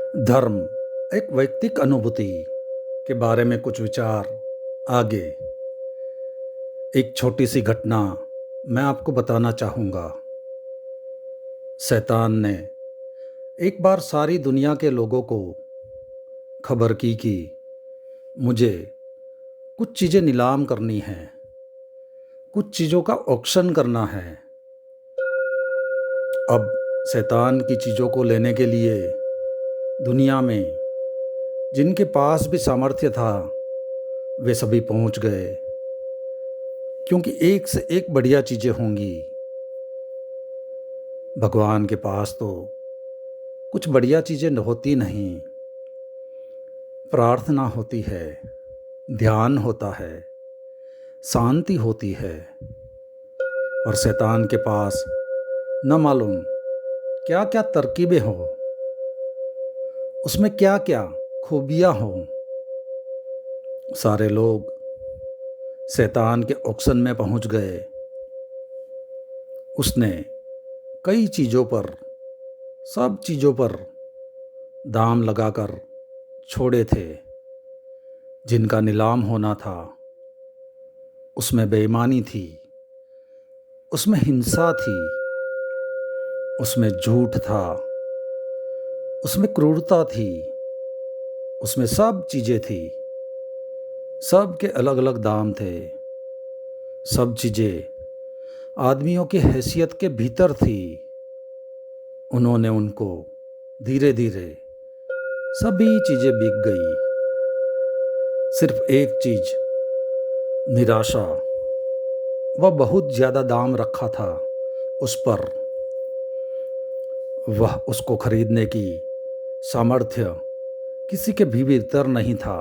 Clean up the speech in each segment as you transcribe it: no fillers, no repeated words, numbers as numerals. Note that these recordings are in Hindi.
धर्म एक वैयक्तिक अनुभूति के बारे में कुछ विचार आगे। एक छोटी सी घटना मैं आपको बताना चाहूँगा। शैतान ने एक बार सारी दुनिया के लोगों को खबर की कि मुझे कुछ चीज़ें नीलाम करनी हैं, कुछ चीज़ों का ऑक्शन करना है। अब शैतान की चीज़ों को लेने के लिए दुनिया में जिनके पास भी सामर्थ्य था वे सभी पहुंच गए, क्योंकि एक से एक बढ़िया चीज़ें होंगी। भगवान के पास तो कुछ बढ़िया चीज़ें होती नहीं। प्रार्थना होती है, ध्यान होता है, शांति होती है। और शैतान के पास न मालूम क्या क्या तरकीबें हो, उसमें क्या क्या खूबियाँ हो। सारे लोग शैतान के ऑक्शन में पहुंच गए। उसने कई चीज़ों पर, सब चीज़ों पर दाम लगाकर छोड़े थे। जिनका नीलाम होना था उसमें बेईमानी थी, उसमें हिंसा थी, उसमें झूठ था, उसमें क्रूरता थी, उसमें सब चीज़ें थी। सब के अलग अलग दाम थे। सब चीज़ें आदमियों की हैसियत के भीतर थी। उन्होंने उनको धीरे धीरे सभी चीज़ें बिक गई। सिर्फ एक चीज़, निराशा। वह बहुत ज़्यादा दाम रखा था उस पर। वह उसको खरीदने की सामर्थ्य किसी के भी भीतर नहीं था।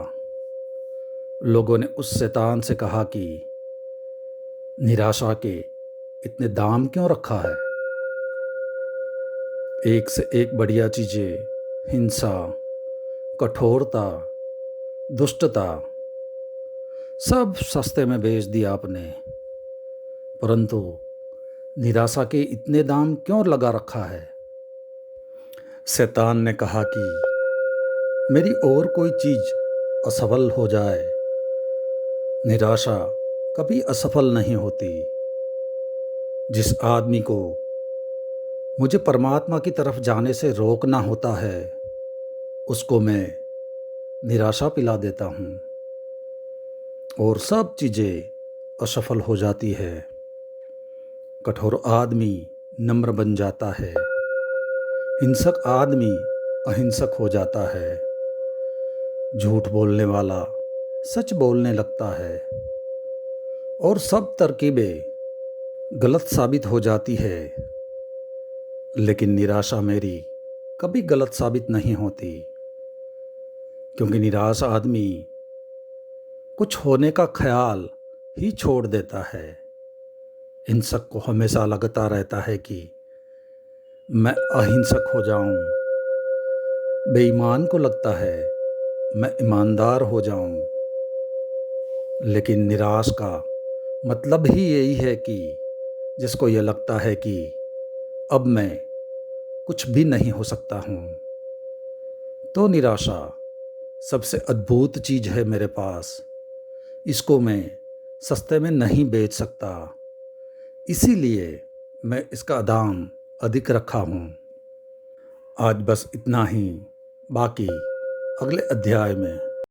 लोगों ने उस शैतान से कहा कि निराशा के इतने दाम क्यों रखा है? एक से एक बढ़िया चीज़ें, हिंसा, कठोरता, दुष्टता, सब सस्ते में बेच दिया आपने। परंतु निराशा के इतने दाम क्यों लगा रखा है? शैतान ने कहा कि मेरी और कोई चीज़ असफल हो जाए। निराशा कभी असफल नहीं होती। जिस आदमी को मुझे परमात्मा की तरफ जाने से रोकना होता है, उसको मैं निराशा पिला देता हूँ और सब चीज़ें असफल हो जाती है। कठोर आदमी नम्र बन जाता है, हिंसक आदमी अहिंसक हो जाता है, झूठ बोलने वाला सच बोलने लगता है और सब तरकीबें गलत साबित हो जाती है। लेकिन निराशा मेरी कभी गलत साबित नहीं होती, क्योंकि निराश आदमी कुछ होने का ख्याल ही छोड़ देता है। हिंसक को हमेशा लगता रहता है कि मैं अहिंसक हो जाऊं। बेईमान को लगता है मैं ईमानदार हो जाऊं। लेकिन निराश का मतलब ही यही है कि जिसको ये लगता है कि अब मैं कुछ भी नहीं हो सकता हूँ। तो निराशा सबसे अद्भुत चीज़ है मेरे पास। इसको मैं सस्ते में नहीं बेच सकता, इसीलिए मैं इसका दाम अधिक रखा हूँ। आज बस इतना ही, बाकी अगले अध्याय में।